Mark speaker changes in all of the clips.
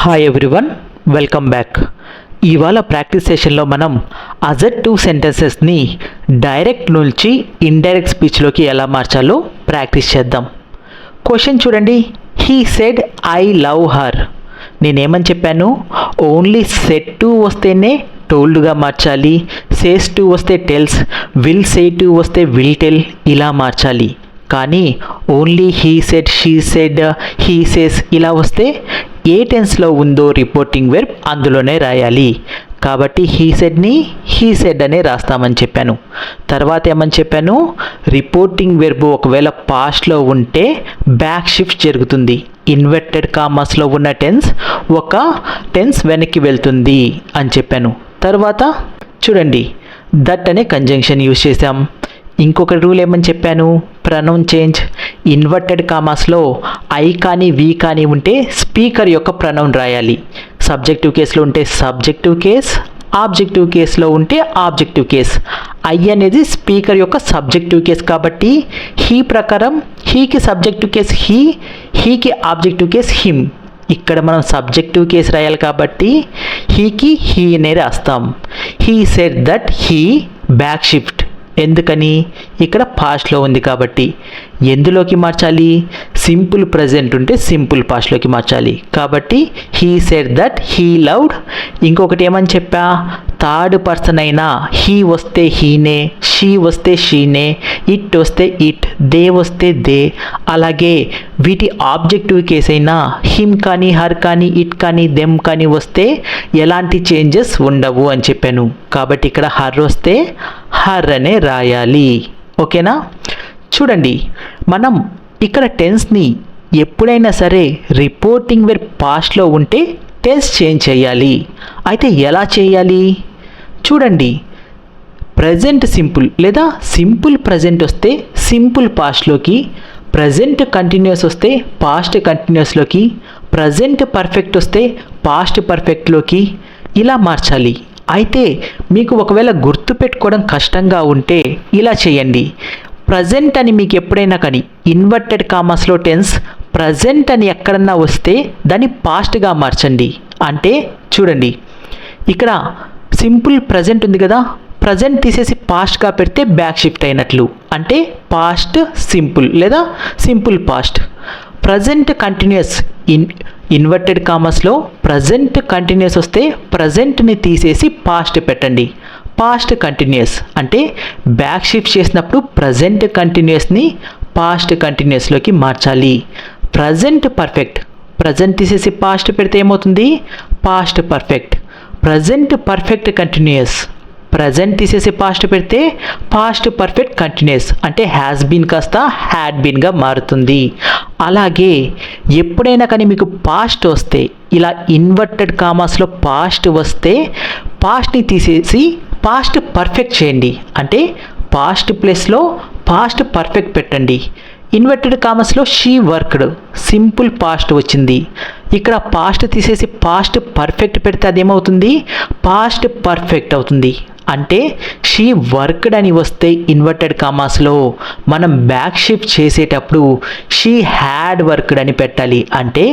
Speaker 1: Hi everyone, welcome back. ఇవాళ practice సెషన్లో మనం అజర్టివ్ సెంటెన్సెస్ని డైరెక్ట్ నుంచి ఇండైరెక్ట్ స్పీచ్లోకి ఎలా మార్చాలో ప్రాక్టీస్ చేద్దాం. క్వశ్చన్ చూడండి. He said I love her. నేనేమని చెప్పాను? ఓన్లీ సెడ్ టు వస్తేనే టోల్డ్గా మార్చాలి, సేస్ టు వస్తే టెల్స్, విల్ సే టు వస్తే విల్ టెల్, ఇలా మార్చాలి. కానీ only he said, she said, he says ఇలా వస్తే ఏ టెన్స్లో ఉందో రిపోర్టింగ్ వెర్బ్ అందులోనే రాయాలి. కాబట్టి హీ సెడ్ని హీ సెడ్ అనే రాస్తామని చెప్పాను. తర్వాత ఏమని చెప్పాను? రిపోర్టింగ్ వెర్బ్ ఒకవేళ పాస్ట్లో ఉంటే బ్యాక్ షిఫ్ట్ జరుగుతుంది. ఇన్వర్టెడ్ కామర్స్లో ఉన్న టెన్స్ ఒక టెన్స్ వెనక్కి వెళ్తుంది అని చెప్పాను. తర్వాత చూడండి, దట్ అనే కంజంక్షన్ యూజ్ చేసాం. ఇంకొక రూల్ ఏమని చెప్పాను? Pronoun change. ఇన్వర్టెడ్ కామాస్లో ఐ కానీ వి కానీ ఉంటే స్పీకర్ యొక్క ప్రనౌన్ రాయాలి. సబ్జెక్టివ్ కేసులో ఉంటే సబ్జెక్టివ్ కేస్, ఆబ్జెక్టివ్ కేసులో ఉంటే ఆబ్జెక్టివ్ కేస్. ఐ అనేది స్పీకర్ యొక్క సబ్జెక్టివ్ కేస్ కాబట్టి హీ ప్రకారం హీకి సబ్జెక్టివ్ కేస్ హీ, హీకి ఆబ్జెక్టివ్ కేస్ హిమ్. ఇక్కడ మనం సబ్జెక్టివ్ కేసు రాయాలి కాబట్టి హీకి హీ అనే రాస్తాం. He said that, he back shift. ఎందుకని? ఇక్కడ పాస్ట్లో ఉంది కాబట్టి. ఎందులోకి మార్చాలి? సింపుల్ ప్రజెంట్ ఉంటే సింపుల్ పాస్ట్లోకి మార్చాలి. కాబట్టి he said that he loved. ఇంకొకటి ఏమని చెప్పా? థర్డ్ పర్సన్ అయినా హీ వస్తే హీనే, షీ వస్తే షీనే, ఇట్ వస్తే ఇట్, దే వస్తే దే. అలాగే వీటి ఆబ్జెక్టివ్ కేస్ అయినా హిమ్ కానీ, హర్ కానీ, ఇట్ కానీ, దెమ్ కానీ వస్తే ఎలాంటి చేంజెస్ ఉండవు అని చెప్పాను. కాబట్టి ఇక్కడ హర్ వస్తే హర్ అనే రాయాలి. ఓకేనా? చూడండి, మనం ఇక్కడ టెన్స్ని ఎప్పుడైనా సరే రిపోర్టింగ్ వెర్బ్ పాస్ట్లో ఉంటే టెన్స్ చేంజ్ చేయాలి. అయితే ఎలా చేయాలి? చూడండి, ప్రజెంట్ సింపుల్ లేదా సింపుల్ ప్రజెంట్ వస్తే సింపుల్ పాస్ట్లోకి, ప్రజెంట్ కంటిన్యూస్ వస్తే పాస్ట్ కంటిన్యూస్లోకి, ప్రజెంట్ పర్ఫెక్ట్ వస్తే పాస్ట్ పర్ఫెక్ట్లోకి ఇలా మార్చాలి. అయితే మీకు ఒకవేళ గుర్తుపెట్టుకోవడం కష్టంగా ఉంటే ఇలా చేయండి. ప్రజెంట్ అని మీకు ఎప్పుడైనా కానీ ఇన్వర్టెడ్ కామర్స్లో టెన్స్ ప్రజెంట్ అని ఎక్కడన్నా వస్తే దాన్ని పాస్ట్గా మార్చండి. అంటే చూడండి, ఇక్కడ సింపుల్ ప్రజెంట్ ఉంది కదా, ప్రజెంట్ తీసేసి పాస్ట్గా పెడితే బ్యాక్ షిఫ్ట్ అయినట్లు. అంటే పాస్ట్ సింపుల్ లేదా simple past. Present continuous inverted కామర్స్లో ప్రజెంట్ కంటిన్యూస్ వస్తే ప్రజెంట్ని తీసేసి పాస్ట్ పెట్టండి. పాస్ట్ కంటిన్యూస్ అంటే బ్యాక్ షిఫ్ట్ చేసినప్పుడు ప్రజెంట్ కంటిన్యూస్ని పాస్ట్ కంటిన్యూస్లోకి మార్చాలి. ప్రజెంట్ పర్ఫెక్ట్, ప్రజెంట్ తీసేసి పాస్ట్ పెడితే ఏమవుతుంది? Past perfect. Present perfect continuous, present తీసేసి పాస్ట్ పెడితే పాస్ట్ పర్ఫెక్ట్ కంటిన్యూస్ అంటే హ్యాస్ బీన్ కాస్త హ్యాడ్ బీన్గా మారుతుంది. అలాగే ఎప్పుడైనా కానీ మీకు పాస్ట్ వస్తే ఇలా ఇన్వర్టెడ్ కామాస్లో పాస్ట్ వస్తే పాస్ట్ని తీసేసి పాస్ట్ పర్ఫెక్ట్ చేయండి. అంటే పాస్ట్ ప్లేస్లో పాస్ట్ పర్ఫెక్ట్ పెట్టండి. ఇన్వర్టెడ్ కామర్స్లో షీ వర్క్డ్ సింపుల్ పాస్ట్ వచ్చింది. ఇక్కడ పాస్ట్ తీసేసి పాస్ట్ పర్ఫెక్ట్ పెడితే అదేమవుతుంది? పాస్ట్ పర్ఫెక్ట్ అవుతుంది. అంటే షీ వర్క్డ్ అని వస్తే ఇన్వర్టెడ్ కామర్స్లో మనం బ్యాక్ షిఫ్ట్ చేసేటప్పుడు షీ హ్యాడ్ వర్క్డ్ అని పెట్టాలి. అంటే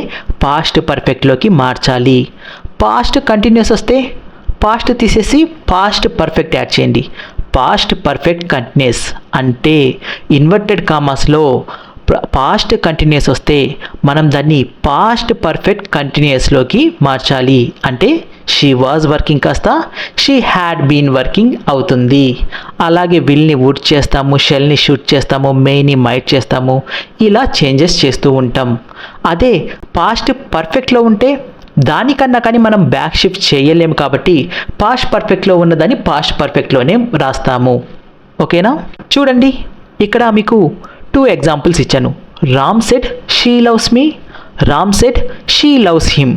Speaker 1: పాస్ట్ పర్ఫెక్ట్లోకి మార్చాలి. పాస్ట్ కంటిన్యూస్ వస్తే పాస్ట్ తీసేసి పాస్ట్ పర్ఫెక్ట్ యాడ్ చేయండి. పాస్ట్ పర్ఫెక్ట్ కంటిన్యూస్ అంటే ఇన్వర్టెడ్ కామర్స్లో పాస్ట్ కంటిన్యూస్ వస్తే మనం దాన్ని పాస్ట్ పర్ఫెక్ట్ కంటిన్యూస్లోకి మార్చాలి. అంటే షీ వాజ్ వర్కింగ్ కాస్త షీ హ్యాడ్ బీన్ వర్కింగ్ అవుతుంది. అలాగే విల్ని వుడ్ చేస్తాము, షెల్ని షూట్ చేస్తాము, మేని మైట్ చేస్తాము. ఇలా చేంజెస్ చేస్తూ ఉంటాం. అదే పాస్ట్ పర్ఫెక్ట్లో ఉంటే దానికన్నా కానీ మనం బ్యాక్ షిఫ్ట్ చేయలేము కాబట్టి పాస్ట్ పర్ఫెక్ట్లో ఉన్నదాన్ని పాస్ట్ పర్ఫెక్ట్లోనే రాస్తాము. ఓకేనా? చూడండి, ఇక్కడ మీకు 2 ఎగ్జాంపుల్స్ ఇచ్చాను. Ram said she loves me, Ram said she loves him.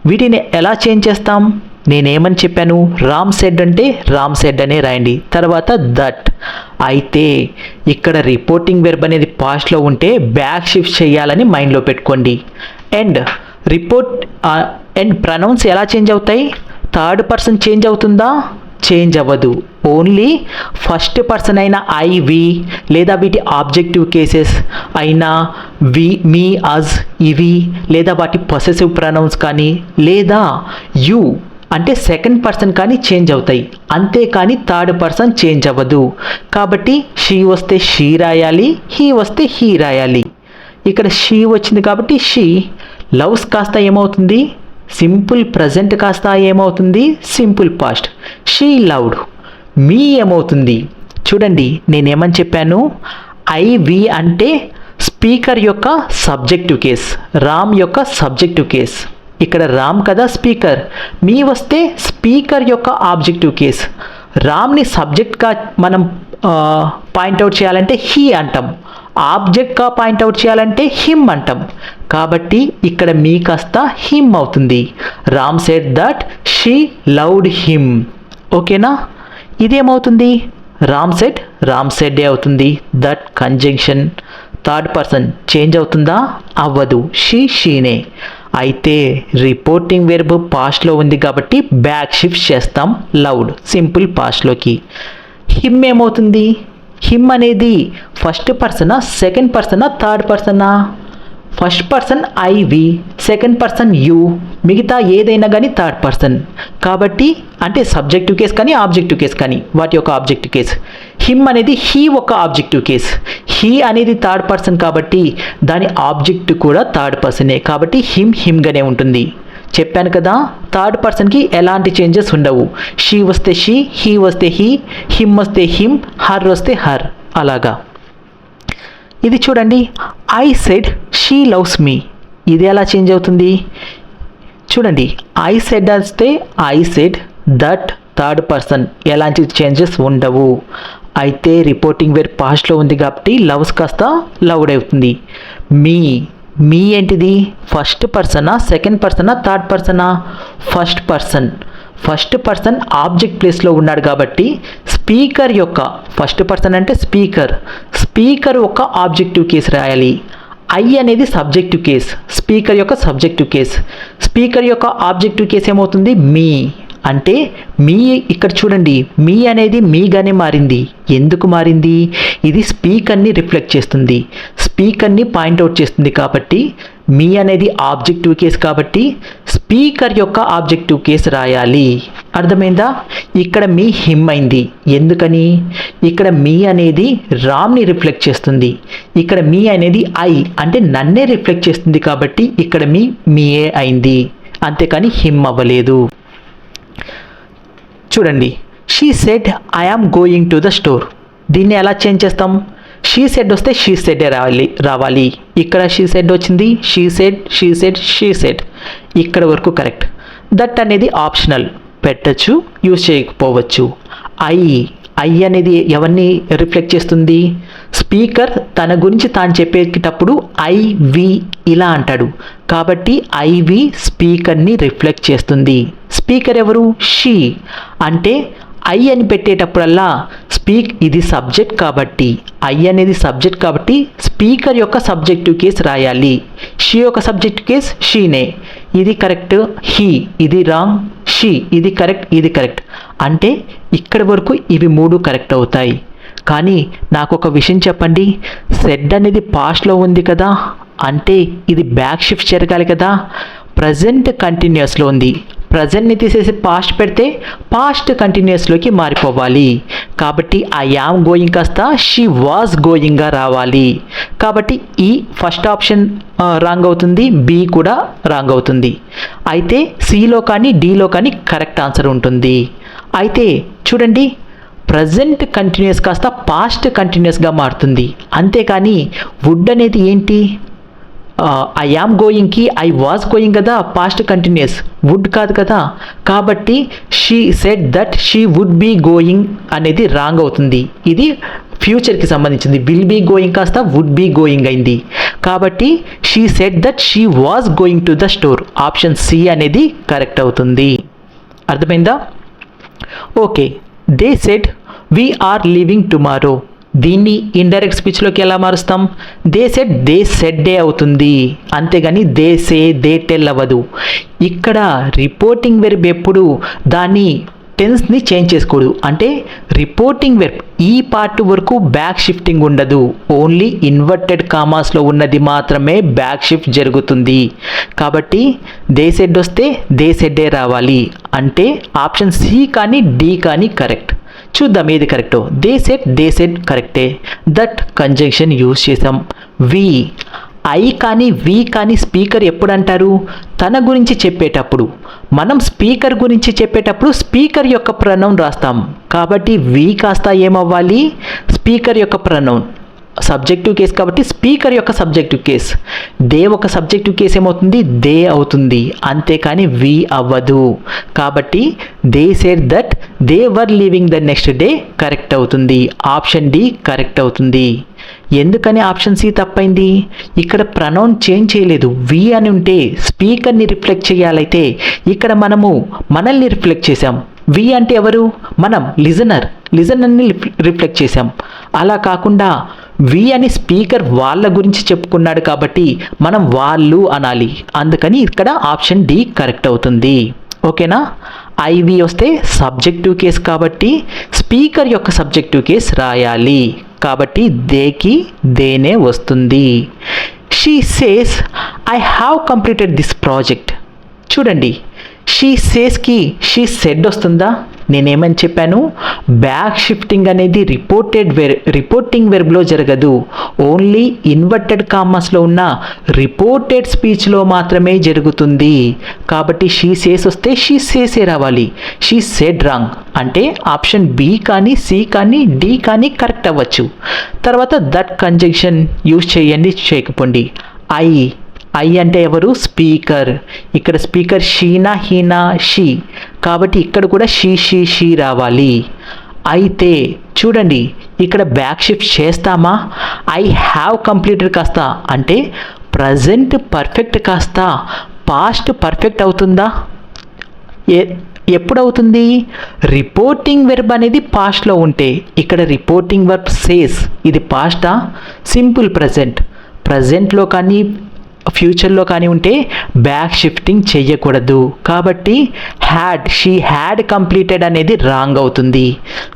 Speaker 1: వీటిని ఎలా చేంజ్ చేస్తాం? నేనేమని చెప్పాను? రామ్ సెడ్ అంటే రామ్ సెడ్ అనే రాయండి. తర్వాత దట్. అయితే ఇక్కడ రిపోర్టింగ్ వెర్బ్ అనేది పాస్ట్లో ఉంటే బ్యాక్ షిఫ్ట్ చేయాలని మైండ్లో పెట్టుకోండి. అండ్ ప్రనౌన్స్ ఎలా చేంజ్ అవుతాయి? థర్డ్ పర్సన్ చేంజ్ అవుతుందా? చేంజ్ అవ్వదు. ఓన్లీ ఫస్ట్ పర్సన్ అయిన ఐ వి లేదా వీటి ఆబ్జెక్టివ్ కేసెస్ అయినా వి మీ అజ్ ఇవి లేదా వాటి పొసెసివ్ ప్రొనౌన్స్ కానీ లేదా యు అంటే సెకండ్ పర్సన్ కానీ చేంజ్ అవుతాయి, అంతేకాని థర్డ్ పర్సన్ చేంజ్ అవ్వదు. కాబట్టి షీ వస్తే షీ రాయాలి, హీ వస్తే హీ రాయాలి. ఇక్కడ షీ వచ్చింది కాబట్టి షీ. లవ్స్ కాస్త ఏమవుతుంది, సింపుల్ ప్రజెంట్ కాస్త ఏమవుతుంది, simple past. She loved. Me ఏమవుతుంది చూడండి, నేనేమని చెప్పాను, ఐ వి అంటే స్పీకర్ యొక్క సబ్జెక్టివ్ కేస్, రామ్ యొక్క సబ్జెక్టివ్ కేస్. ఇక్కడ రామ్ కదా స్పీకర్, మీ వస్తే స్పీకర్ యొక్క ఆబ్జెక్టివ్ కేస్. రామ్ని సబ్జెక్ట్గా మనం పాయింట్అవుట్ చేయాలంటే హీ అంటాం, ఆబ్జెక్ట్గా పాయింట్అవుట్ చేయాలంటే హిమ్ అంటాం. కాబట్టి ఇక్కడ మీ కాస్త హిమ్ అవుతుంది. Ram said that she loved him. ఓకేనా? ఇదేమవుతుంది, రామ్ సెడ్ అవుతుంది. That conjunction third person change అవుతుందా, అవ్వదు, షీనే. అయితే రిపోర్టింగ్ వెర్బ్ పాస్ట్లో ఉంది కాబట్టి బ్యాక్ షిఫ్ట్ చేస్తాం లౌడ్ సింపుల్ పాస్ట్లోకి. హిమ్ ఏమవుతుంది, హిమ్ అనేది ఫస్ట్ పర్సనా సెకండ్ పర్సనా థర్డ్ పర్సనా? First person I we, second person you, మిగతా ఏదైనా కానీ థర్డ్ పర్సన్. కాబట్టి అంటే సబ్జెక్టివ్ కేస్ కానీ ఆబ్జెక్టివ్ కేస్ కానీ వాటి యొక్క ఆబ్జెక్టివ్ కేస్. హిమ్ అనేది హీ ఒక ఆబ్జెక్టివ్ కేస్. హీ అనేది థర్డ్ పర్సన్ కాబట్టి దాని ఆబ్జెక్ట్ కూడా థర్డ్ పర్సనే, కాబట్టి హిమ్గానే ఉంటుంది. చెప్పాను కదా, థర్డ్ పర్సన్కి ఎలాంటి చేంజెస్ ఉండవు. షీ వస్తే షీ, హీ వస్తే హీ, హిమ్ వస్తే హిమ్, హర్ వస్తే హర్. అలాగా ఇది చూడండి, I said she loves me. ఇది ఎలా చేంజ్ అవుతుంది చూడండి, ఐ సెడ్ వస్తే I said that third person, ఎలాంటి చేంజెస్ ఉండవు. అయితే రిపోర్టింగ్ వెర్బ్ పాస్ట్లో ఉంది కాబట్టి లవ్స్ కాస్త లవ్డ్ అవుతుంది. మీ ఏంటిది, ఫస్ట్ పర్సనా సెకండ్ పర్సనా థర్డ్ పర్సనా? ఫస్ట్ పర్సన్ ఆబ్జెక్ట్ ప్లేస్లో ఉన్నాడు కాబట్టి స్పీకర్ యొక్క ఫస్ట్ పర్సన్ అంటే స్పీకర్ ఒక ఆబ్జెక్టివ్ కేస్ రాయాలి. ఐ అనేది సబ్జెక్టివ్ కేస్, స్పీకర్ యొక్క సబ్జెక్టివ్ కేస్. స్పీకర్ యొక్క ఆబ్జెక్టివ్ కేస్ ఏమవుతుంది, మీ. అంటే మీ ఇక్కడ చూడండి, మీ అనేది మీగానే మారింది. ఎందుకు మారింది, ఇది స్పీకర్ని రిఫ్లెక్ట్ చేస్తుంది, స్పీకర్ని పాయింట్అవుట్ చేస్తుంది. కాబట్టి మీ అనేది ఆబ్జెక్టివ్ కేస్ కాబట్టి స్పీకర్ యొక్క ఆబ్జెక్టివ్ కేస్ రాయాలి. అర్థమైందా? ఇక్కడ మీ హిమ్ అయింది. ఎందుకని, ఇక్కడ మీ అనేది రామ్ని రిఫ్లెక్ట్ చేస్తుంది, ఇక్కడ మీ అనేది ఐ అంటే నన్నే రిఫ్లెక్ట్ చేస్తుంది. కాబట్టి ఇక్కడ మీయే అయింది, అంతేకాని హిమ్ అవ్వలేదు. చూడండి, she said I am going to the store. దీన్ని ఎలా చేంజ్ చేస్తాం, షీ సెడ్ వస్తే షీ సెడ్డే రావాలి. ఇక్కడ షీ సెడ్ వచ్చింది, షీ సెడ్ ఇక్కడ వరకు కరెక్ట్. దట్ అనేది ఆప్షనల్, పెట్టచ్చు యూజ్ చేయకపోవచ్చు. ఐ అనేది ఎవరిని రిఫ్లెక్ట్ చేస్తుంది, స్పీకర్ తన గురించి తాను చెప్పేటప్పుడు ఐ వి ఇలా అంటాడు కాబట్టి ఐ వి స్పీకర్ని రిఫ్లెక్ట్ చేస్తుంది. స్పీకర్ ఎవరు, షీ. అంటే ఐ అని పెట్టేటప్పుడల్లా ఇది సబ్జెక్ట్ కాబట్టి ఐ అనేది సబ్జెక్ట్ కాబట్టి స్పీకర్ యొక్క సబ్జెక్టివ్ కేస్ రాయాలి. షీ యొక్క సబ్జెక్టివ్ కేస్ షీనే. ఇది కరెక్ట్, హీ ఇది రాంగ్, షీ ఇది కరెక్ట్. అంటే ఇక్కడి వరకు ఇవి మూడు కరెక్ట్ అవుతాయి. కానీ నాకు ఒక విషయం చెప్పండి, సెడ్ అనేది పాస్ట్లో ఉంది కదా, అంటే ఇది బ్యాక్ షిఫ్ట్ జరగాలి కదా. ప్రజెంట్ కంటిన్యూస్లో ఉంది, ప్రజెంట్ని తీసేసి పాస్ట్ పెడితే పాస్ట్ కంటిన్యూస్లోకి మారిపోవాలి. కాబట్టి ఐ యామ్ గోయింగ్ కాస్త షీ వాజ్ గోయింగ్గా రావాలి. కాబట్టి ఈ ఫస్ట్ ఆప్షన్ రాంగ్ అవుతుంది, బి కూడా రాంగ్ అవుతుంది. అయితే సిలో కానీ డిలో కానీ కరెక్ట్ ఆన్సర్ ఉంటుంది. అయితే చూడండి, ప్రజెంట్ కంటిన్యూస్ కాస్త పాస్ట్ కంటిన్యూస్గా మారుతుంది. అంతేకాని వుడ్ అనేది ఏంటి, ఐ యామ్ గోయింగ్కి ఐ వాజ్ గోయింగ్ కదా, పాస్ట్ కంటిన్యూస్, వుడ్ కాదు కదా. కాబట్టి she said that she would be going అనేది రాంగ్ అవుతుంది. ఇది ఫ్యూచర్కి సంబంధించింది. విల్ బీ గోయింగ్ కాస్త వుడ్ బీ గోయింగ్ అయింది. కాబట్టి she said that she was going to the store, option C అనేది కరెక్ట్ అవుతుంది. అర్థమైందా? Okay, they said we are leaving tomorrow. దీన్ని ఇండైరెక్ట్ స్పీచ్లోకి ఎలా మారుస్తాం, దే సెడ్డే అవుతుంది, అంతేగాని దే సే దే టెల్ అవ్వదు. ఇక్కడ రిపోర్టింగ్ వెర్బ్ ఎప్పుడు దాన్ని టెన్స్ని చేంజ్ చేసుకోడు. అంటే రిపోర్టింగ్ వెర్బ్ ఈ పార్ట్ వరకు బ్యాక్ షిఫ్టింగ్ ఉండదు. ఓన్లీ ఇన్వర్టెడ్ కామాస్లో ఉన్నది మాత్రమే బ్యాక్ షిఫ్ట్ జరుగుతుంది. కాబట్టి దే సెడ్ వస్తే దే సెడ్డే రావాలి. అంటే ఆప్షన్ సి కానీ డి కానీ కరెక్ట్. చూద్దాం ఏది కరెక్టో. దే సెడ్ కరెక్టే. దట్ కంజంక్షన్ యూజ్ చేసాం. వి ఐ కానీ వి కానీ స్పీకర్ ఎప్పుడు అంటారు? తన గురించి చెప్పేటప్పుడు. మనం స్పీకర్ గురించి చెప్పేటప్పుడు స్పీకర్ యొక్క ప్రొనౌన్ రాస్తాం. కాబట్టి వి కాస్త ఏమవ్వాలి? స్పీకర్ యొక్క ప్రొనౌన్. సబ్జెక్టివ్ కేస్ కాబట్టి స్పీకర్ యొక్క సబ్జెక్టివ్ కేస్. దే ఒక సబ్జెక్టివ్ కేస్ ఏమవుతుంది? దే అవుతుంది. అంతేకాని వి అవ్వదు. కాబట్టి they said that they were leaving the next day correct అవుతుంది. ఆప్షన్ డి కరెక్ట్ అవుతుంది. ఎందుకని ఆప్షన్ సి తప్పైంది? ఇక్కడ ప్రొనౌన్ చేంజ్ చేయలేదు. వి అని ఉంటే స్పీకర్ని రిఫ్లెక్ట్ చేయాలైతే ఇక్కడ మనల్ని రిఫ్లెక్ట్ చేసాం. వి అంటే ఎవరు? మనం లిజనర్ని రిఫ్లెక్ట్ చేసాం. అలా కాకుండా వి అని స్పీకర్ వాళ్ళ గురించి చెప్పుకున్నాడు కాబట్టి మనం వాళ్ళు అనాలి. అందుకని ఇక్కడ ఆప్షన్ డి కరెక్ట్ అవుతుంది. ఓకేనా? ఐవి వస్తే సబ్జెక్టివ్ కేస్ కాబట్టి స్పీకర్ యొక్క సబ్జెక్టివ్ కేస్ రాయాలి. కాబట్టి దేకి దేనే వస్తుంది. She says I have completed this project. చూడండి, షీ సేస్కి షీ సెడ్ వస్తుందా? నేనేమని చెప్పాను? బ్యాక్ షిఫ్టింగ్ అనేది రిపోర్టింగ్ వెర్బ్లో జరగదు. ఓన్లీ ఇన్వర్టెడ్ కామర్స్లో ఉన్న రిపోర్టెడ్ స్పీచ్లో మాత్రమే జరుగుతుంది. కాబట్టి షీ సేస్ వస్తే షీ సేసే రావాలి. She said wrong. అంటే ఆప్షన్ బి కానీ సి కానీ డి కానీ కరెక్ట్ అవ్వచ్చు. తర్వాత దట్ కంజంక్షన్ యూజ్ చేయండి, చేయకపోండి. ఐ అంటే ఎవరు? స్పీకర్. ఇక్కడ స్పీకర్ షీనా హీనా షీ. కాబట్టి ఇక్కడ కూడా షీ రావాలి. అయితే చూడండి, ఇక్కడ బ్యాక్ షిఫ్ట్ చేస్తామా? ఐ హ్యావ్ కంప్లీటెడ్ కాస్త అంటే ప్రజెంట్ పర్ఫెక్ట్ కాస్త పాస్ట్ పర్ఫెక్ట్ అవుతుందా? ఎప్పుడు అవుతుంది? రిపోర్టింగ్ వెర్బ్ అనేది పాస్ట్లో ఉంటే. ఇక్కడ రిపోర్టింగ్ వెర్బ్ సేస్, ఇది పాస్టా? సింపుల్ ప్రజెంట్లో కానీ ఫ్యూచర్లో కానీ ఉంటే బ్యాక్ షిఫ్టింగ్ చెయ్యకూడదు. కాబట్టి షీ హ్యాడ్ కంప్లీటెడ్ అనేది రాంగ్ అవుతుంది.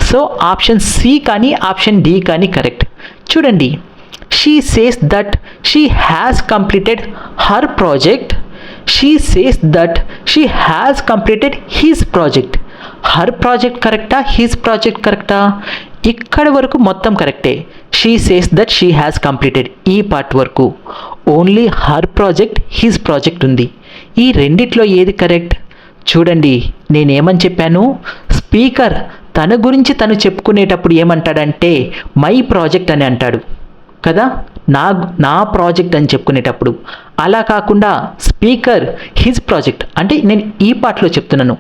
Speaker 1: సో ఆప్షన్ సి కానీ ఆప్షన్ డి కానీ కరెక్ట్. చూడండి, she says that she has completed her project. She says that she has completed his project. Her project కరెక్టా? హిస్ ప్రాజెక్ట్ కరెక్టా? ఇక్కడి వరకు మొత్తం కరెక్టే. She says that she has completed ఈ పార్ట్ వరకు. Only her project his project ఉంది. ఈ రెండిట్లో ఏది కరెక్ట్? చూడండి, నేనేమని చెప్పాను? స్పీకర్ తన గురించి తను చెప్పుకునేటప్పుడు ఏమంటాడంటే మై ప్రాజెక్ట్ అని అంటాడు కదా, నా ప్రాజెక్ట్ అని చెప్పుకునేటప్పుడు. అలా కాకుండా స్పీకర్ హిజ్ ప్రాజెక్ట్ అంటే నేను ఈ పార్ట్లో చెప్తున్నాను.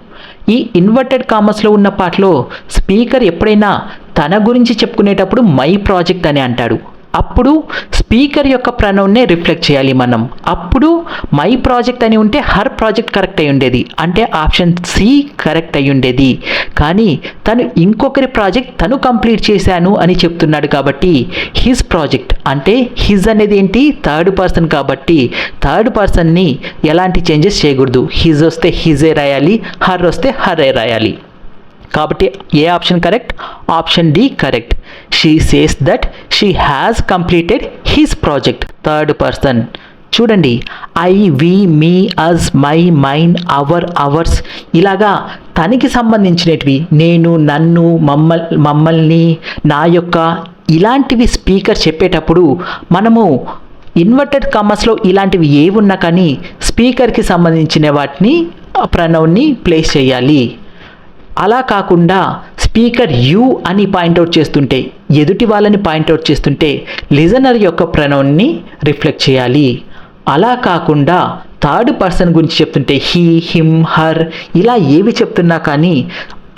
Speaker 1: ఈ ఇన్వర్టెడ్ కామర్స్లో ఉన్న పార్ట్లో స్పీకర్ ఎప్పుడైనా తన గురించి చెప్పుకునేటప్పుడు మై ప్రాజెక్ట్ అని అంటాడు. అప్పుడు స్పీకర్ యొక్క ప్రొనౌన్నే రిఫ్లెక్ట్ చేయాలి మనం. అప్పుడు మై ప్రాజెక్ట్ అని ఉంటే హర్ ప్రాజెక్ట్ కరెక్ట్ అయి ఉండేది. అంటే ఆప్షన్ సి కరెక్ట్ అయి ఉండేది. కానీ తను ఇంకొకరి ప్రాజెక్ట్ తను కంప్లీట్ చేశాను అని చెప్తున్నాడు కాబట్టి హిజ్ ప్రాజెక్ట్ అంటే హిజ్ అనేది ఏంటి? Third person. కాబట్టి థర్డ్ పర్సన్ని ఎలాంటి చేంజెస్ చేయకూడదు. హిజ్ వస్తే హిజే రాయాలి, హర్ వస్తే హరే రాయాలి. కాబట్టి ఏ option correct? Option D correct. She says that she has completed his project, third person. చూడండి, I, we, me, us, my, mine, our, ours ఇలాగా తనకి సంబంధించినవి నేను, నన్ను, మమ్మల్ని, నా యొక్క ఇలాంటివి స్పీకర్ చెప్పేటప్పుడు మనము ఇన్వర్టెడ్ కామర్స్లో ఇలాంటివి ఏవున్నా కానీ స్పీకర్కి సంబంధించిన వాటిని ప్రొనౌన్ని ప్లేస్ చేయాలి. అలా కాకుండా స్పీకర్ యూ అని పాయింట్అవుట్ చేస్తుంటే, ఎదుటి వాళ్ళని పాయింట్అవుట్ చేస్తుంటే లిజనర్ యొక్క ప్రొనౌన్ని రిఫ్లెక్ట్ చేయాలి. అలా కాకుండా థర్డ్ పర్సన్ గురించి చెప్తుంటే హీ, హిమ్, హర్ ఇలా ఏవి చెప్తున్నా కానీ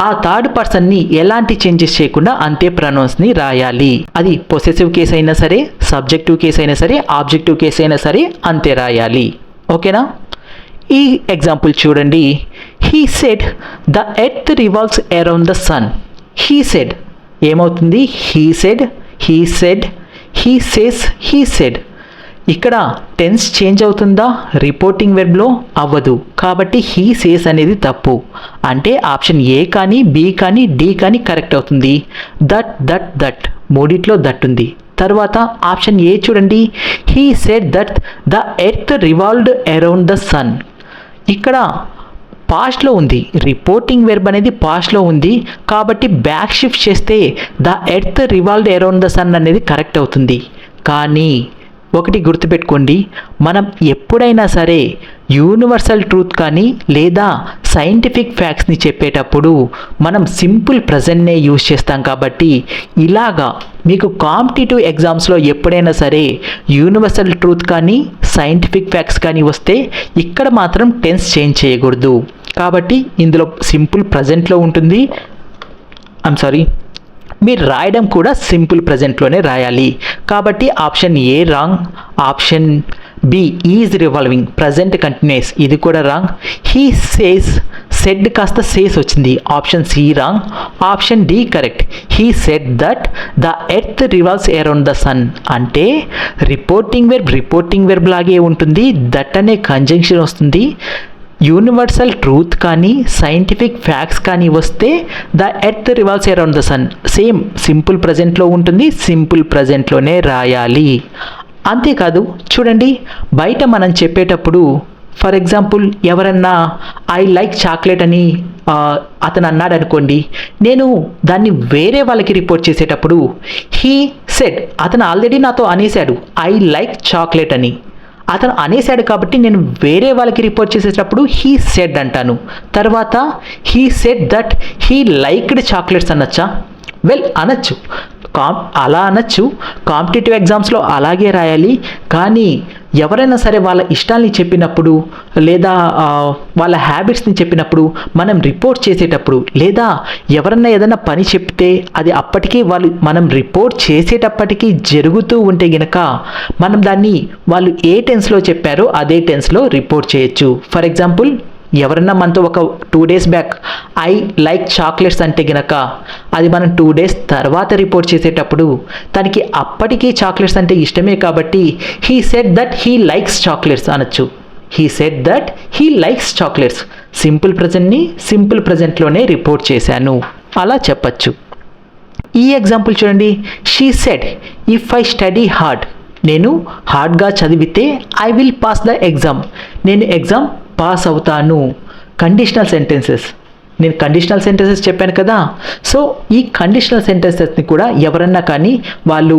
Speaker 1: ఆ థర్డ్ పర్సన్ని ఎలాంటి చేంజెస్ చేయకుండా అంతే ప్రొనౌన్స్ని రాయాలి. అది పొసెసివ్ కేస్ అయినా సరే, సబ్జెక్టివ్ కేస్ అయినా సరే, ఆబ్జెక్టివ్ కేస్ అయినా సరే అంతే రాయాలి. ఓకేనా? ఈ ఎగ్జాంపుల్ చూడండి. He said the earth revolves around the sun. He said ఏమవుతుంది? He said, he said, he says, he said. ఇక్కడ టెన్స్ చేంజ్ అవుతుందా? రిపోర్టింగ్ వెర్బ్లో అవ్వదు. కాబట్టి హీ సేస్ అనేది తప్పు. అంటే ఆప్షన్ ఏ కానీ, బి కానీ, డి కానీ కరెక్ట్ అవుతుంది. దట్ దట్ దట్ మూడిట్లో దట్ ఉంది. తర్వాత ఆప్షన్ ఏ చూడండి, he said that the earth revolved around the sun. ఇక్కడ పాస్ట్లో ఉంది, రిపోర్టింగ్ వెర్బ్ అనేది పాస్ట్లో ఉంది. కాబట్టి బ్యాక్ షిఫ్ట్ చేస్తే the earth revolved around the sun అనేది కరెక్ట్ అవుతుంది. కానీ ఒకటి గుర్తుపెట్టుకోండి, మనం ఎప్పుడైనా సరే యూనివర్సల్ ట్రూత్ కానీ లేదా సైంటిఫిక్ ఫ్యాక్ట్స్ని చెప్పేటప్పుడు మనం సింపుల్ ప్రజెంట్నే యూజ్ చేస్తాం. కాబట్టి ఇలాగా మీకు కాంపిటేటివ్ ఎగ్జామ్స్లో ఎప్పుడైనా సరే యూనివర్సల్ ట్రూత్ కానీ సైంటిఫిక్ ఫ్యాక్ట్స్ కానీ వస్తే ఇక్కడ మాత్రం టెన్స్ చేంజ్ చేయకూడదు. కాబట్టి ఇందులో సింపుల్ ప్రజెంట్లో ఉంటుంది. మీరు రాయడం కూడా సింపుల్ ప్రజెంట్లోనే రాయాలి. కాబట్టి option A wrong. Option B is revolving present continuous, ఇది కూడా రాంగ్. హీ సేస్, సెడ్ కాస్త సేస్ వచ్చింది, option C wrong. Option D correct. He said that the earth revolves around the sun. అంటే రిపోర్టింగ్ వెర్బ్ లాగే ఉంటుంది, that అనే conjunction వస్తుంది. Universal truth కానీ సైంటిఫిక్ ఫ్యాక్ట్స్ కానీ వస్తే the earth revolves around the sun same simple ప్రజెంట్లో ఉంటుంది, సింపుల్ ప్రజెంట్లోనే రాయాలి. అంతేకాదు చూడండి, బయట మనం చెప్పేటప్పుడు ఫర్ ఎగ్జాంపుల్ ఎవరన్నా ఐ లైక్ చాక్లెట్ అని అతను అన్నాడు అనుకోండి, నేను దాన్ని వేరే వాళ్ళకి రిపోర్ట్ చేసేటప్పుడు హీ సెడ్, అతను ఆల్రెడీ నాతో అనేసాడు ఐ లైక్ చాక్లెట్ అని, అతను అనేసాడు కాబట్టి నేను వేరే వాళ్ళకి రిపోర్ట్ చేసేటప్పుడు హీ సెడ్ అంటాను. తర్వాత he said that he liked chocolates అనొచ్చా? వెల్ అనొచ్చు, అలా అనొచ్చు. కాంపిటేటివ్ ఎగ్జామ్స్లో అలాగే రాయాలి. కానీ ఎవరైనా సరే వాళ్ళ ఇష్టాల్ని చెప్పినప్పుడు లేదా వాళ్ళ హ్యాబిట్స్ని చెప్పినప్పుడు మనం రిపోర్ట్ చేసేటప్పుడు లేదా ఎవరన్నా ఏదైనా పని చెప్తే అది అప్పటికీ మనం రిపోర్ట్ చేసేటప్పటికీ జరుగుతూ ఉంటే గనక మనం దాన్ని వాళ్ళు ఏ టెన్స్లో చెప్పారో అదే టెన్స్లో రిపోర్ట్ చేయొచ్చు. ఫర్ ఎగ్జాంపుల్ ఎవరన్నా మనతో ఒక 2 days back I like chocolates అంటే గనక అది మనం 2 days తర్వాత రిపోర్ట్ చేసేటప్పుడు తనకి అప్పటికీ చాక్లెట్స్ అంటే ఇష్టమే కాబట్టి he said that he likes chocolates అనొచ్చు. He said that he likes chocolates, simple ప్రజెంట్ని సింపుల్ ప్రజెంట్లోనే రిపోర్ట్ చేశాను అలా చెప్పచ్చు. ఈ ఎగ్జాంపుల్ చూడండి, she said if I study hard, నేను హార్డ్గా చదివితే I will pass the exam, నేను ఎగ్జామ్ పాస్ అవుతాను. కండిషనల్ సెంటెన్సెస్, నేను కండిషనల్ సెంటెన్సెస్ చెప్పాను కదా. సో ఈ కండిషనల్ సెంటెన్సెస్ని కూడా ఎవరన్నా కానీ వాళ్ళు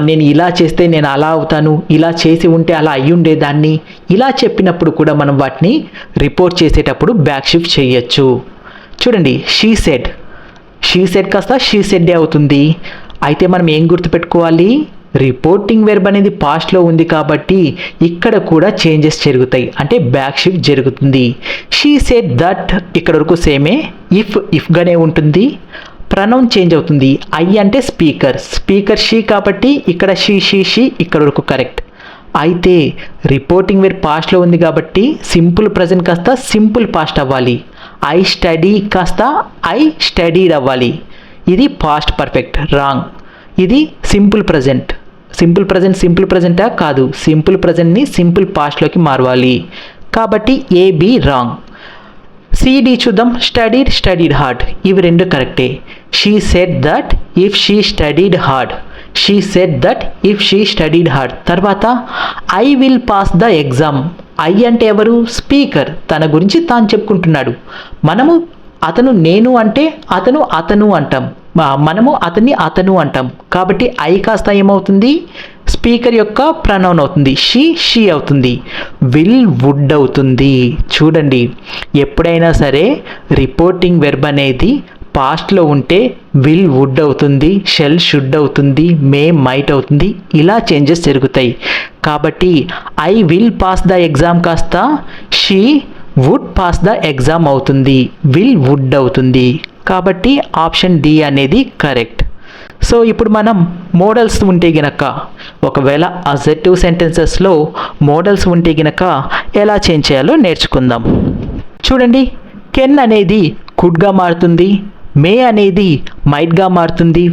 Speaker 1: నేను ఇలా చేస్తే నేను అలా అవుతాను, ఇలా చేసి ఉంటే అలా అయ్యి ఉండేదాన్ని, ఇలా చెప్పినప్పుడు కూడా మనం వాటిని రిపోర్ట్ చేసేటప్పుడు బ్యాక్ షిఫ్ట్ చేయొచ్చు. చూడండి, షీ సెడ్ కాస్త షీ సెడ్డే అవుతుంది. అయితే మనం ఏం గుర్తుపెట్టుకోవాలి, రిపోర్టింగ్ వెర్బ్ అనేది పాస్ట్లో ఉంది కాబట్టి ఇక్కడ కూడా చేంజెస్ జరుగుతాయి, అంటే బ్యాక్ షిఫ్ట్ జరుగుతుంది. షీ సెడ్ దట్ ఇక్కడ వరకు సేమే, ఇఫ్గానే ఉంటుంది. ప్రనౌన్ చేంజ్ అవుతుంది, ఐ అంటే స్పీకర్ షీ కాబట్టి ఇక్కడ షీ ఇక్కడ వరకు కరెక్ట్. అయితే రిపోర్టింగ్ వెర్బ్ పాస్ట్లో ఉంది కాబట్టి సింపుల్ ప్రజెంట్ కాస్త సింపుల్ పాస్ట్ అవ్వాలి. ఐ స్టడీ కాస్త ఐ స్టడీడ్ అవ్వాలి. ఇది పాస్ట్ పర్ఫెక్ట్ రాంగ్. ఇది సింపుల్ ప్రజెంటా కాదు, సింపుల్ ప్రజెంట్ని సింపుల్ పాస్ట్లోకి మారవాలి. కాబట్టి ఏబి రాంగ్. సిడి చూద్దాం, స్టడీడ్ హార్డ్, ఇవి రెండు కరెక్టే. She said that if she studied hard. తర్వాత I will pass the exam. I అంటే ఎవరు? స్పీకర్, తన గురించి తాను చెప్పుకుంటున్నాడు. మనము అతను నేను అంటే అతను అంటాం, మనము అతన్ని అతను అంటాం. కాబట్టి ఐ కాస్త ఏమవుతుంది, స్పీకర్ యొక్క ప్రనౌన్ అవుతుంది, షీ అవుతుంది. వుడ్ అవుతుంది. చూడండి, ఎప్పుడైనా సరే రిపోర్టింగ్ వెర్బ్ అనేది పాస్ట్లో ఉంటే వుడ్ అవుతుంది, షుడ్ అవుతుంది, మైట్ అవుతుంది, ఇలా చేంజెస్ జరుగుతాయి. కాబట్టి I will pass the exam కాస్త she would pass the exam అవుతుంది, వుడ్ అవుతుంది. కాబట్టి ఆప్షన్ డి అనేది కరెక్ట్. సో ఇప్పుడు మనం మోడల్స్ ఉంటే గనక, ఒకవేళ అసర్టివ్ సెంటెన్సెస్లో మోడల్స్ ఉంటే గనక ఎలా చేంజ్ చేయాలో నేర్చుకుందాం. చూడండి, కెన్ అనేది కుడ్గా మారుతుంది, మే అనేది మైట్గా మారుతుంది,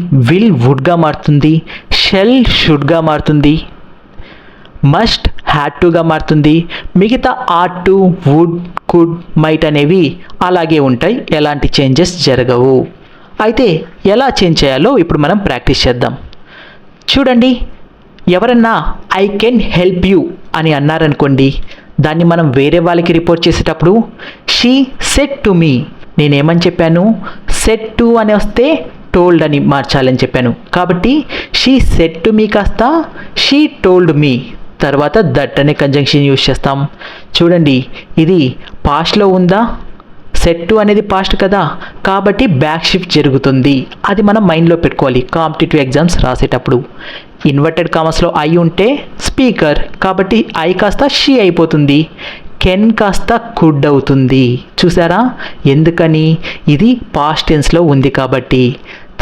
Speaker 1: వుడ్గా మారుతుంది, షుడ్గా మారుతుంది. మస్ట్, హ్యాడ్ టుగా మారుతుంది. మిగతా ought to, would, could, might అనేవి అలాగే ఉంటాయి, ఎలాంటి చేంజెస్ జరగవు. అయితే ఎలా చేంజ్ చేయాలో ఇప్పుడు మనం ప్రాక్టీస్ చేద్దాం. చూడండి, ఎవరన్నా ఐ కెన్ హెల్ప్ యూ అని అన్నారనుకోండి, దాన్ని మనం వేరే వాళ్ళకి రిపోర్ట్ చేసేటప్పుడు షీ సెడ్ టు మీ, నేనేమని చెప్పాను, సెడ్ టు అని వస్తే టోల్డ్ అని మార్చాలని చెప్పాను. కాబట్టి షీ సెడ్ టు మీ కాస్త షీ టోల్డ్ మీ, తర్వాత దట్ అనే కంజంక్షన్ యూజ్ చేస్తాం. చూడండి, ఇది పాస్ట్లో ఉందా, సెట్ టు అనేది పాస్ట్ కదా, కాబట్టి బ్యాక్ షిఫ్ట్ జరుగుతుంది. అది మనం మైండ్లో పెట్టుకోవాలి కాంపిటేటివ్ ఎగ్జామ్స్ రాసేటప్పుడు. ఇన్వర్టెడ్ కామర్స్లో ఐ ఉంటే స్పీకర్, కాబట్టి ఐ కాస్త షీ అయిపోతుంది. కెన్ కాస్త కుడ్ అవుతుంది. చూసారా, ఎందుకని, ఇది పాస్ట్ టెన్స్లో ఉంది కాబట్టి.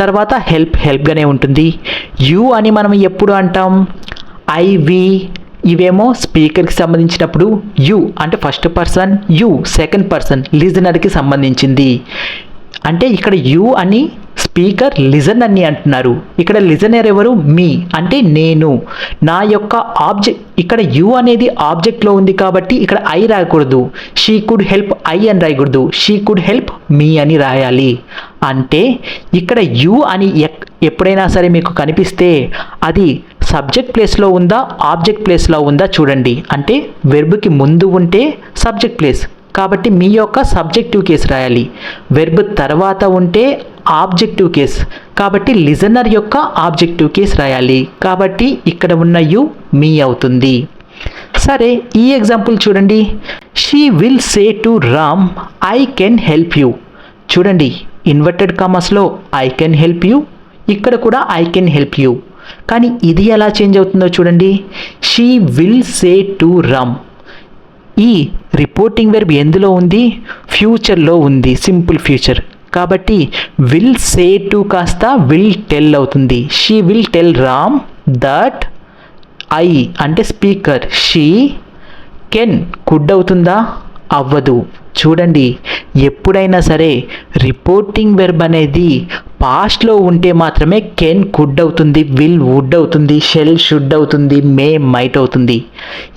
Speaker 1: తర్వాత హెల్ప్గానే ఉంటుంది. యూ అని మనం ఎప్పుడు అంటాం, ఐ, వి, ఇవేమో స్పీకర్కి సంబంధించినప్పుడు యూ అంటే first person, you second person లిజనర్కి సంబంధించింది. అంటే ఇక్కడ యూ అని స్పీకర్ లిజన్ అని అంటున్నారు. ఇక్కడ లిజనర్ ఎవరు, మీ అంటే నేను, నా యొక్క ఆబ్జెక్ట్. ఇక్కడ యూ అనేది ఆబ్జెక్ట్లో ఉంది కాబట్టి ఇక్కడ ఐ రాయకూడదు. షీ కుడ్ హెల్ప్ ఐ అని రాయకూడదు, షీ కుడ్ హెల్ప్ మీ అని రాయాలి. అంటే ఇక్కడ యూ అని ఎప్పుడైనా సరే మీకు కనిపిస్తే అది సబ్జెక్ట్ ప్లేస్లో ఉందా, ఆబ్జెక్ట్ ప్లేస్లో ఉందా చూడండి. అంటే వెర్బ్కి ముందు ఉంటే సబ్జెక్ట్ ప్లేస్, కాబట్టి మీ యొక్క సబ్జెక్టివ్ కేసు రాయాలి. వెర్బ్ తర్వాత ఉంటే ఆబ్జెక్టివ్ కేస్, కాబట్టి లిజనర్ యొక్క ఆబ్జెక్టివ్ కేస్ రాయాలి. కాబట్టి ఇక్కడ ఉన్న యు మీ అవుతుంది. సరే, ఈ ఎగ్జాంపుల్ చూడండి. She will say to Ram I can help you. చూడండి, ఇన్వర్టెడ్ కామర్స్లో ఐ కెన్ హెల్ప్ యూ, ఇక్కడ కూడా ఐ కెన్ హెల్ప్ యూ. కానీ ఇది ఎలా చేంజ్ అవుతుందో చూడండి. She will say to Ram, ఈ రిపోర్టింగ్ వెర్బ్ ఎందులో ఉంది, ఫ్యూచర్లో ఉంది, సింపుల్ ఫ్యూచర్. కాబట్టి విల్ సే టు కాస్త విల్ టెల్ అవుతుంది. She will tell Ram that I అంటే స్పీకర్, షీ కెన్ కుడ్ అవుతుందా, అవ్వదు. చూడండి, ఎప్పుడైనా సరే రిపోర్టింగ్ వెర్బ్ అనేది పాస్ట్లో ఉంటే మాత్రమే కెన్ కుడ్ అవుతుంది, విల్ వుడ్ అవుతుంది, షెల్ షుడ్ అవుతుంది, మే మైట్ అవుతుంది.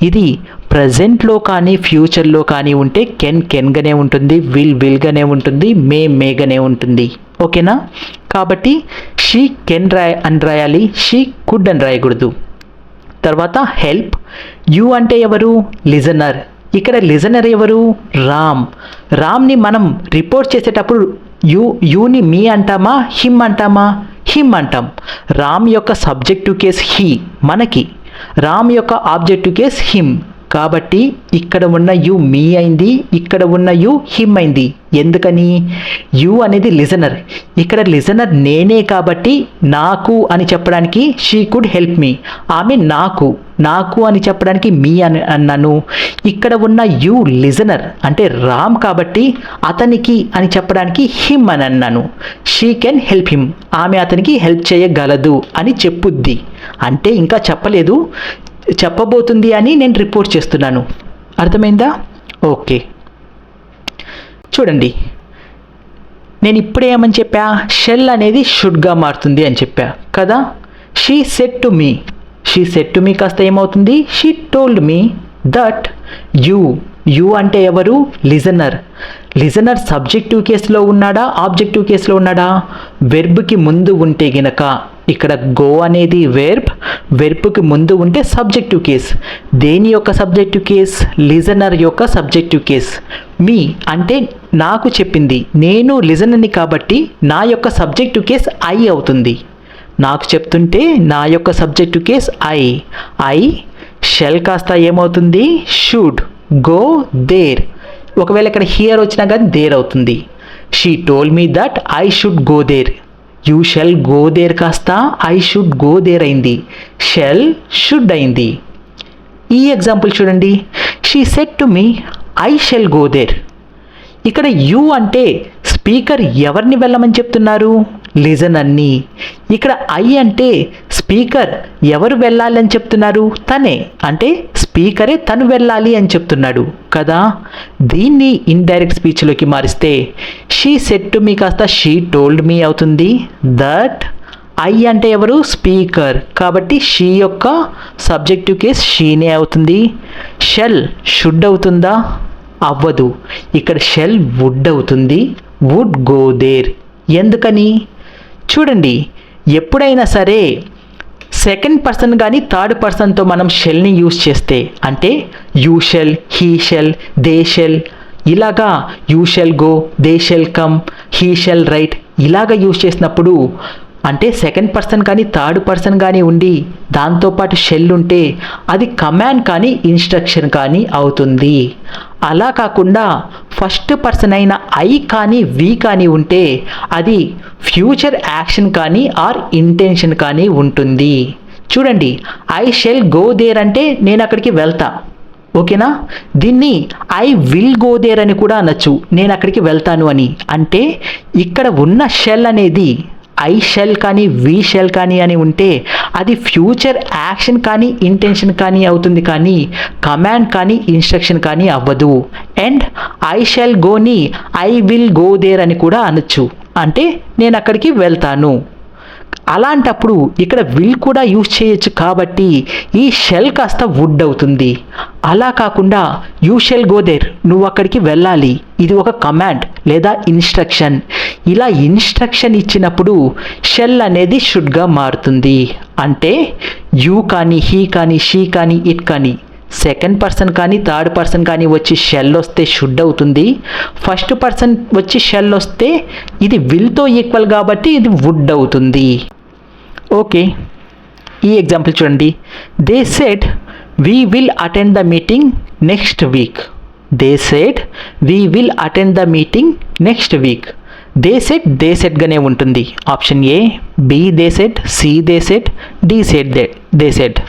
Speaker 1: ఇది ప్రజెంట్లో కానీ ఫ్యూచర్లో కానీ ఉంటే కెన్గానే ఉంటుంది, విల్గానే ఉంటుంది, మేగానే ఉంటుంది. ఓకేనా? కాబట్టి షీ కెన్ అని రాయాలి, షీ కుడ్ అని రాయకూడదు. తర్వాత హెల్ప్, యూ అంటే ఎవరు, లిజనర్. ఇక్కడ లిజనర్ ఎవరు, రామ్ని మనం రిపోర్ట్ చేసేటప్పుడు యూని మీ అంటామా, హిమ్ అంటామా, హిమ్ అంటాం. రామ్ యొక్క సబ్జెక్టివ్ కేస్ హీ మనకి, రామ్ యొక్క ఆబ్జెక్టివ్ కేస్ హిమ్. కాబట్టి ఇక్కడ ఉన్న యు మీ అయింది, ఇక్కడ ఉన్న యు హిమ్ అయింది. ఎందుకని, యు అనేది లిజనర్, ఇక్కడ లిజనర్ నేనే కాబట్టి నాకు అని చెప్పడానికి షీ కుడ్ హెల్ప్ మీ. ఆమె నాకు అని చెప్పడానికి మీ అని అన్నాను. ఇక్కడ ఉన్న యు లిజనర్ అంటే రామ్ కాబట్టి అతనికి అని చెప్పడానికి హిమ్ అని అన్నాను. షీ కెన్ హెల్ప్ హిమ్, ఆమె అతనికి హెల్ప్ చేయగలదు అని చెప్పుద్ది. అంటే ఇంకా చెప్పబోతుంది అని నేను రిపోర్ట్ చేస్తున్నాను. అర్థమైందా? ఓకే. చూడండి, నేను ఇప్పుడే ఏమని చెప్పా, షెల్ అనేది షుడ్గా మారుతుంది అని చెప్పా కదా. షీ సెడ్ టు మీ కాస్త ఏమవుతుంది, she told me that you అంటే ఎవరు, లిజనర్ సబ్జెక్టివ్ కేసులో ఉన్నాడా, ఆబ్జెక్టివ్ కేసులో ఉన్నాడా. వెర్బ్కి ముందు ఉంటే గినక ఇక్కడ గో అనేది వెర్బ్కి ముందు ఉంటే సబ్జెక్టివ్ కేస్. దేని యొక్క సబ్జెక్టివ్ కేస్, లిజనర్ యొక్క సబ్జెక్టివ్ కేస్. మీ అంటే నాకు చెప్పింది, నేను లిజనర్ని కాబట్టి నా యొక్క సబ్జెక్టివ్ కేస్ ఐ అవుతుంది. నాకు చెప్తుంటే నా యొక్క సబ్జెక్టివ్ కేస్ ఐ. షెల్ కాస్త ఏమవుతుంది, షుడ్, గో దేర్. ఒకవేళ ఇక్కడ హియర్ వచ్చినా కానీ దేర్ అవుతుంది. She told me that I should go there. You shall go there కాస్త ఐ షుడ్ గో దేర్ అయింది, షెల్ షుడ్ అయింది. ఈ ఎగ్జాంపుల్ చూడండి. She said to me I shall go there. ఇక్కడ యూ అంటే స్పీకర్ ఎవరిని వెళ్ళమని చెప్తున్నారు, లిజనర్ని. ఇక్కడ ఐ అంటే స్పీకర్ ఎవరు వెళ్ళాలి అని చెప్తున్నారు, తనే. అంటే స్పీకరే తను వెళ్ళాలి అని చెప్తున్నాడు కదా. దీన్ని ఇండైరెక్ట్ స్పీచ్లోకి మారిస్తే షీ సెడ్ టు మీ కాస్త షీ టోల్డ్ మీ అవుతుంది దట్ ఐ అంటే ఎవరు? స్పీకర్. కాబట్టి షీ యొక్క సబ్జెక్టివ్ కేస్ షీనే అవుతుంది. షెల్ షుడ్ అవుతుందా? అవ్వదు. ఇక్కడ షెల్ వుడ్ అవుతుంది. Would go there. ఎందుకని? చూడండి, ఎప్పుడైనా సరే సెకండ్ పర్సన్ కానీ థర్డ్ పర్సన్తో మనం షెల్ని యూజ్ చేస్తే, అంటే you shall, he shall, they shall, ఇలాగా you shall go, they shall come, he shall write, ఇలాగా యూజ్ చేసినప్పుడు అంటే సెకండ్ పర్సన్ కానీ థర్డ్ పర్సన్ కానీ ఉండి దాంతోపాటు షెల్ ఉంటే అది కమాండ్ కానీ ఇన్స్ట్రక్షన్ కానీ అవుతుంది. అలా కాకుండా ఫస్ట్ పర్సన్ అయిన ఐ కానీ వి కానీ ఉంటే అది ఫ్యూచర్ యాక్షన్ కానీ ఆర్ ఇంటెన్షన్ కానీ ఉంటుంది. చూడండి, ఐ షెల్ గో దేర్ అంటే నేను అక్కడికి వెళ్తా, ఓకేనా? దీన్ని ఐ విల్ గో దేర్ అని కూడా అనొచ్చు, నేను అక్కడికి వెళ్తాను అని. అంటే ఇక్కడ ఉన్న షెల్ అనేది ఐ షెల్ కానీ వి షెల్ కానీ అని ఉంటే అది ఫ్యూచర్ యాక్షన్ కానీ ఇంటెన్షన్ కానీ అవుతుంది, కానీ కమాండ్ కానీ ఇన్స్ట్రక్షన్ కానీ అవ్వదు. అండ్ ఐ షెల్ గోని ఐ విల్ గో దేర్ అని కూడా అనొచ్చు, అంటే నేను అక్కడికి వెళ్తాను. అలాంటప్పుడు ఇక్కడ విల్ కూడా యూజ్ చేయొచ్చు, కాబట్టి ఈ షెల్ కాస్త వుడ్ అవుతుంది. అలా కాకుండా యూ షెల్ గో దేర్, నువ్వు అక్కడికి వెళ్ళాలి, ఇది ఒక కమాండ్ లేదా ఇన్స్ట్రక్షన్. ఇలా ఇన్స్ట్రక్షన్ ఇచ్చినప్పుడు షెల్ అనేది షుడ్గా మారుతుంది. అంటే యూ కానీ హీ కానీ షీ కానీ ఇట్ కానీ సెకండ్ పర్సన్ కానీ థర్డ్ పర్సన్ కానీ వచ్చి షెల్ వస్తే షుడ్ అవుతుంది. ఫస్ట్ పర్సన్ వచ్చి షెల్ వస్తే ఇది విల్తో ఈక్వల్ కాబట్టి ఇది వుడ్ అవుతుంది. ఓకే, ఈ ఎగ్జాంపుల్ చూడండి. They said we will attend the meeting next week. They said we will attend the meeting next week. They సెడ్గానే ఉంటుంది. Option A, B they said, C they said, D said, they said.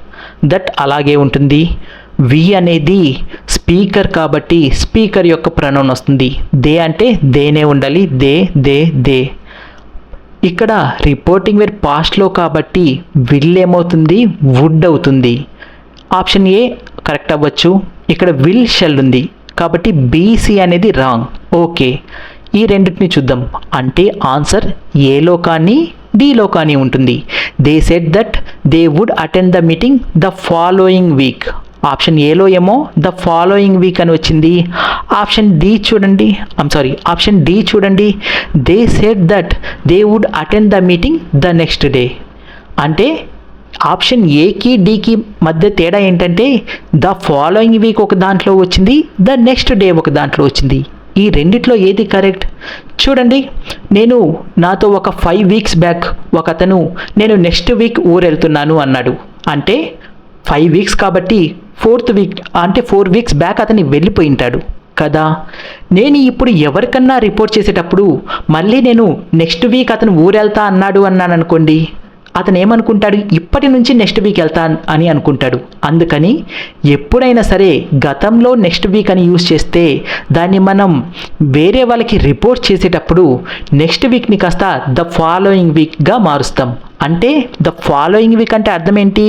Speaker 1: That అలాగే ఉంటుంది. వి అనేది speaker కాబట్టి speaker యొక్క pronoun వస్తుంది. They అంటే దేనే ఉండాలి, దే దే దే. ఇక్కడ రిపోర్టింగ్ వేర్ పాస్ట్లో కాబట్టి విల్ ఏమవుతుంది, వుడ్ అవుతుంది. ఆప్షన్ ఏ కరెక్ట్ అవ్వచ్చు. ఇక్కడ విల్ షెల్ ఉంది కాబట్టి బీసీ అనేది రాంగ్. ఓకే, ఈ రెండింటిని చూద్దాం. అంటే ఆన్సర్ ఏలో కానీ డిలో కానీ ఉంటుంది. They said that they would attend the meeting the following week. Option ఏలో ఏమో ద ఫాలోయింగ్ వీక్ అని వచ్చింది. ఆప్షన్ డి చూడండి, they said that they would attend the meeting the next day. అంటే ఆప్షన్ ఏకి డికి మధ్య తేడా ఏంటంటే ద ఫాలోయింగ్ వీక్ ఒక దాంట్లో వచ్చింది, ద నెక్స్ట్ డే ఒక దాంట్లో వచ్చింది. ఈ రెండిట్లో ఏది కరెక్ట్? చూడండి, నాతో ఒక 5 వీక్స్ బ్యాక్ ఒక అతను నేను నెక్స్ట్ వీక్ ఊరు వెళ్తున్నాను అన్నాడు. అంటే 5 వీక్స్ కాబట్టి 4th వీక్ అంటే 4 వీక్స్ బ్యాక్ అతను వెళ్ళిపోయి ఉంటాడు కదా. నేను ఇప్పుడు ఎవరికన్నా రిపోర్ట్ చేసేటప్పుడు మళ్ళీ నేను నెక్స్ట్ వీక్ అతను ఊరు వెళ్తా అన్నాను అనుకోండి, అతను ఏమనుకుంటాడు, ఇప్పటి నుంచి నెక్స్ట్ వీక్ వెళ్తా అని అనుకుంటాడు. అందుకని ఎప్పుడైనా సరే గతంలో నెక్స్ట్ వీక్ అని యూజ్ చేస్తే దాన్ని మనం వేరే వాళ్ళకి రిపోర్ట్ చేసేటప్పుడు నెక్స్ట్ వీక్ని కాస్త ద ఫాలోయింగ్ వీక్గా మారుస్తాం. అంటే ద ఫాలోయింగ్ వీక్ అంటే అర్థం ఏంటి,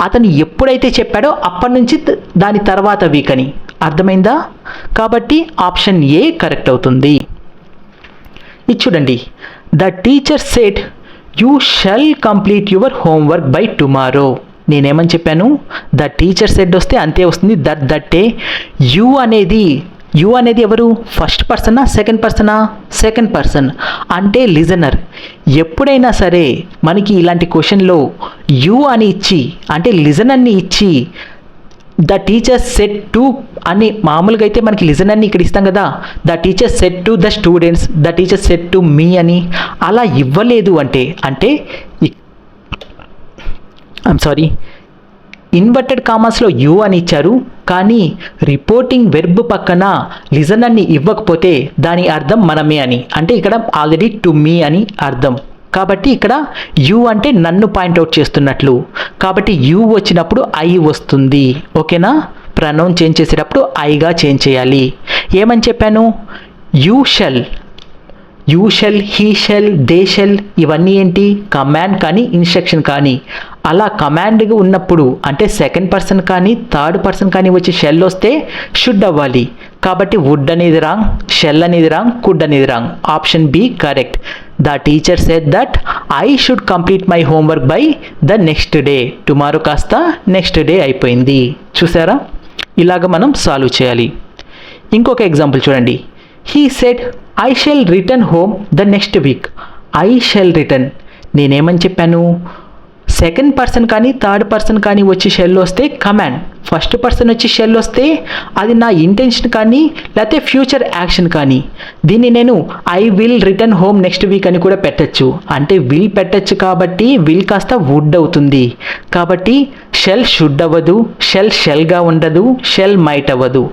Speaker 1: అతను ఎప్పుడైతే చెప్పాడో అప్పటి నుంచి దాని తర్వాత వీక్ అని అర్థమైందా? కాబట్టి ఆప్షన్ ఏ కరెక్ట్ అవుతుంది. ఇది చూడండి, the teacher said you shall complete your homework by tomorrow. నేనేమని చెప్పాను, ద టీచర్ సెడ్ వస్తే అంతే వస్తుంది. దట్టే యూ అనేది ఎవరు, ఫస్ట్ పర్సనా సెకండ్ పర్సనా? Second person. అంటే లిజనర్. ఎప్పుడైనా సరే మనకి ఇలాంటి క్వశ్చన్లో యూ అని ఇచ్చి అంటే లిజనర్ని ఇచ్చి ద టీచర్ సెడ్ టు అని మామూలుగా అయితే మనకి లిజనర్ని ఇక్కడ ఇస్తాం కదా, the teacher said to the students, the teacher said to me అని అలా ఇవ్వలేదు అంటే ఇన్వర్టెడ్ కామాస్లో యూ అని ఇచ్చారు, కానీ రిపోర్టింగ్ వెర్బ్ పక్కన లిజనర్ని ఇవ్వకపోతే దాని అర్థం మనమే అని, అంటే ఇక్కడ ఆల్రెడీ టు మీ అని అర్థం. కాబట్టి ఇక్కడ యూ అంటే నన్ను పాయింట్అవుట్ చేస్తున్నట్లు, కాబట్టి యూ వచ్చినప్పుడు ఐ వస్తుంది. ఓకేనా? ప్రొనౌన్ చేంజ్ చేసేటప్పుడు ఐగా చేంజ్ చేయాలి. ఏమని చెప్పాను, you shall, he shall, they shell, ఇవన్నీ ఏంటి, కమాండ్ కానీ ఇన్స్ట్రక్షన్ కానీ. అలా కమాండ్గా ఉన్నప్పుడు అంటే సెకండ్ పర్సన్ కానీ థర్డ్ పర్సన్ కానీ వచ్చి షెల్ వస్తే షుడ్ అవ్వాలి. కాబట్టి వుడ్ అనేది రాంగ్, షెల్ అనేది రాంగ్, కుడ్ అనేది wrong. Option B correct. The teacher said that I should complete my homework by the next day. Tomorrow కాస్త నెక్స్ట్ డే అయిపోయింది. చూసారా, ఇలాగ మనం సాల్వ్ చేయాలి. ఇంకొక ఎగ్జాంపుల్ చూడండి. He said I shall return home the next week. I shall return, నేనేమని చెప్పాను? సెకండ్ పర్సన్ కానీ థర్డ్ పర్సన్ కానీ వచ్చి షెల్ వస్తే కమాండ్, ఫస్ట్ పర్సన్ వచ్చి షెల్ వస్తే అది నా ఇంటెన్షన్ కానీ లేకపోతే ఫ్యూచర్ యాక్షన్ కానీ. దీన్ని నేను I will return home next week అని కూడా పెట్టచ్చు. అంటే విల్ పెట్టచ్చు కాబట్టి విల్ కాస్త వుడ్ అవుతుంది. కాబట్టి షెల్ షుడ్ అవ్వదు, షెల్ షెల్గా ఉండదు, షెల్ మైట్ అవ్వదు.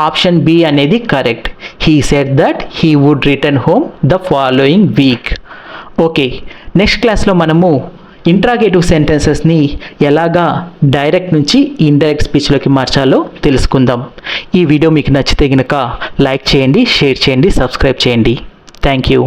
Speaker 1: ఆప్షన్ బి అనేది correct. He said that he would return home the following week. Okay, next క్లాస్లో మనము ఇంట్రాగేటివ్ సెంటెన్సెస్ని ఎలాగా డైరెక్ట్ నుంచి ఇండైరెక్ట్ స్పీచ్లోకి మార్చాలో తెలుసుకుందాం. ఈ వీడియో మీకు నచ్చితే కనుక లైక్ చేయండి, షేర్ చేయండి, సబ్స్క్రైబ్ చేయండి. Thank you.